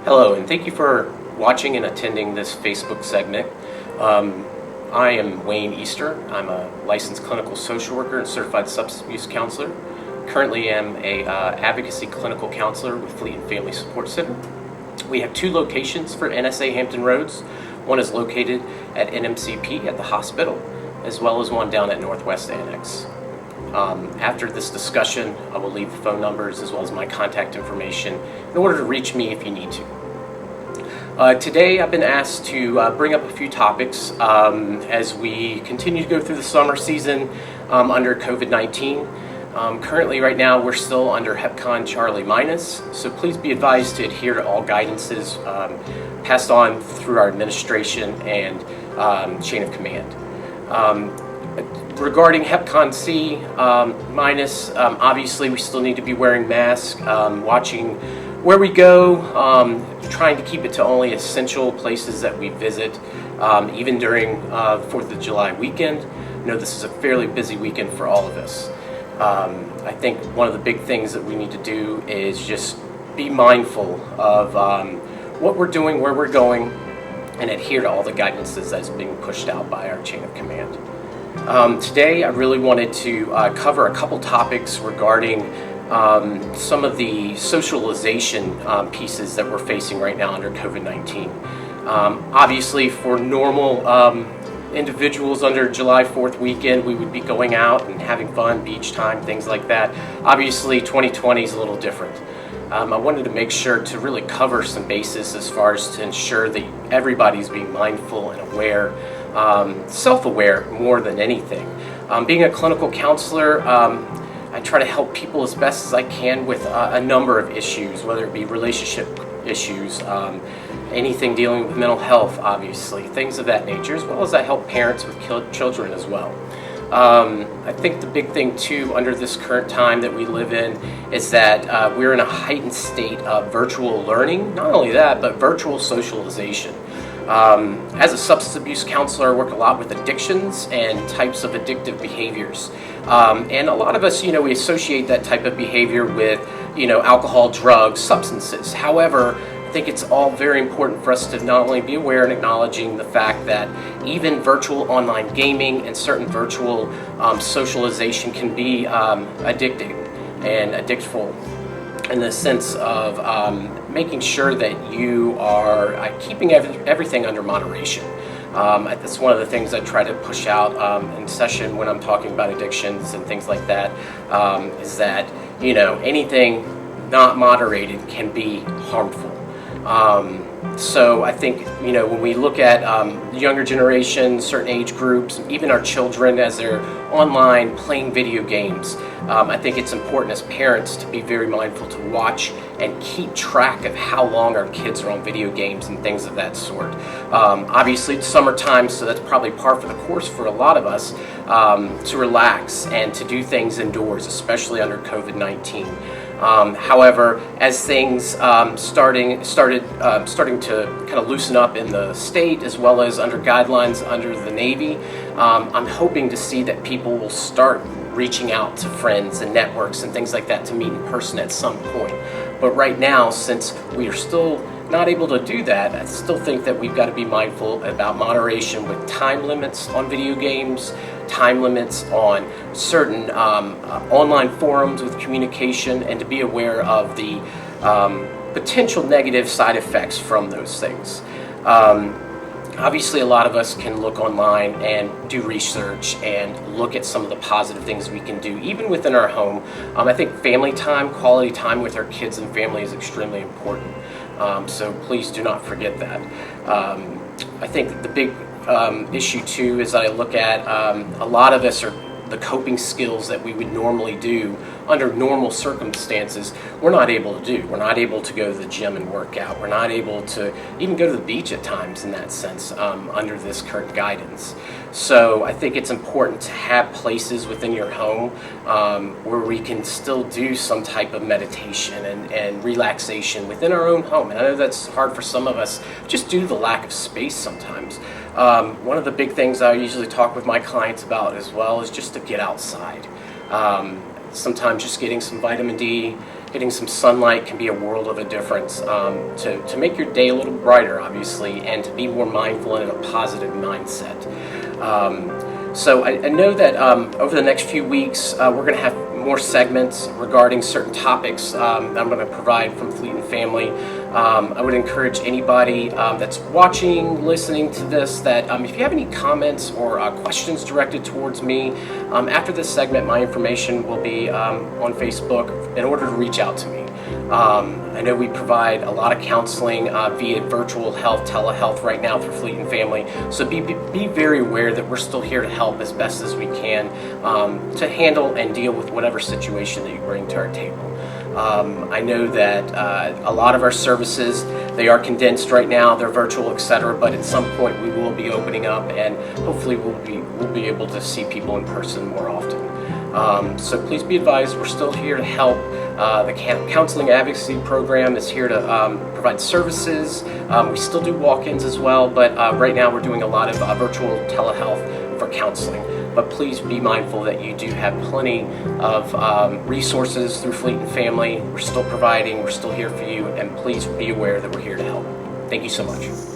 Hello, and thank you for watching and attending this Facebook segment. I am Wayne Easter. I'm a licensed clinical social worker and certified substance abuse counselor. Currently am a advocacy clinical counselor with Fleet and Family Support Center. We have two locations for NSA Hampton Roads. One is located at NMCP at the hospital, as well as one down at Northwest Annex. After this discussion, I will leave the phone numbers as well as my contact information in order to reach me if you need to. Today I've been asked to bring up a few topics as we continue to go through the summer season under COVID-19. Currently right now we're still under HEPCON Charlie minus, so please be advised to adhere to all guidances passed on through our administration and chain of command. Regarding HEPCON C minus, obviously we still need to be wearing masks, watching where we go, trying to keep it to only essential places that we visit, even during 4th of July weekend. I know this is a fairly busy weekend for all of us. I think one of the big things that we need to do is just be mindful of what we're doing, where we're going, and adhere to all the guidances that's being pushed out by our chain of command. Today I really wanted to cover a couple topics regarding some of the socialization pieces that we're facing right now under COVID-19. Obviously for normal individuals under July 4th weekend, we would be going out and having fun, beach time, things like that. Obviously 2020 is a little different. I wanted to make sure to really cover some bases as far as to ensure that everybody's being mindful and aware, self-aware more than anything. Being a clinical counselor, I try to help people as best as I can with a number of issues, whether it be relationship issues, anything dealing with mental health, obviously, things of that nature, as well as I help parents with children as well. I think the big thing too under this current time that we live in is that we're in a heightened state of virtual learning. Not only that, but virtual socialization. As a substance abuse counselor, I work a lot with addictions and types of addictive behaviors. And a lot of us, we associate that type of behavior with, alcohol, drugs, substances. However, I think it's all very important for us to not only be aware and acknowledging the fact that even virtual online gaming and certain virtual socialization can be addicting and addictful in the sense of making sure that you are keeping everything under moderation. That's one of the things I try to push out in session when I'm talking about addictions and things like that, is that, anything not moderated can be harmful. So I think, when we look at younger generations, certain age groups, even our children as they're online playing video games, I think it's important as parents to be very mindful to watch and keep track of how long our kids are on video games and things of that sort. Obviously it's summertime, so that's probably par for the course for a lot of us to relax and to do things indoors, especially under COVID-19. However, as things starting to kind of loosen up in the state as well as under guidelines under the Navy, I'm hoping to see that people will start reaching out to friends and networks and things like that to meet in person at some point. But right now, since we are still not able to do that, I still think that we've got to be mindful about moderation with time limits on video games, time limits on certain online forums with communication, and to be aware of the potential negative side effects from those things. Obviously, a lot of us can look online and do research and look at some of the positive things we can do, even within our home. I think family time, quality time with our kids and family is extremely important. So please do not forget that. I think the big issue too is that I look at a lot of us are the coping skills that we would normally do under normal circumstances, we're not able to do. We're not able to go to the gym and work out. We're not able to even go to the beach at times in that sense under this current guidance. So I think it's important to have places within your home where we can still do some type of meditation and relaxation within our own home. And I know that's hard for some of us just due to the lack of space sometimes. One of the big things I usually talk with my clients about as well is just to get outside. Sometimes just getting some vitamin D, getting some sunlight can be a world of a difference to make your day a little brighter, obviously, and to be more mindful and in a positive mindset. So I know that over the next few weeks, we're going to have more segments regarding certain topics I'm going to provide from Fleet and Family. I would encourage anybody that's watching, listening to this, that if you have any comments or questions directed towards me, after this segment, my information will be on Facebook in order to reach out to me. I know we provide a lot of counseling via virtual health, telehealth right now through Fleet and Family. So be very aware that we're still here to help as best as we can to handle and deal with whatever situation that you bring to our table. I know that a lot of our services, they are condensed right now, they're virtual, etc. But at some point we will be opening up, and hopefully we'll be able to see people in person more often. So please be advised, we're still here to help. The Counseling Advocacy Program is here to provide services. We still do walk-ins as well, but right now we're doing a lot of virtual telehealth for counseling. But please be mindful that you do have plenty of resources through Fleet and Family. We're still providing, we're still here for you, and please be aware that we're here to help. Thank you so much.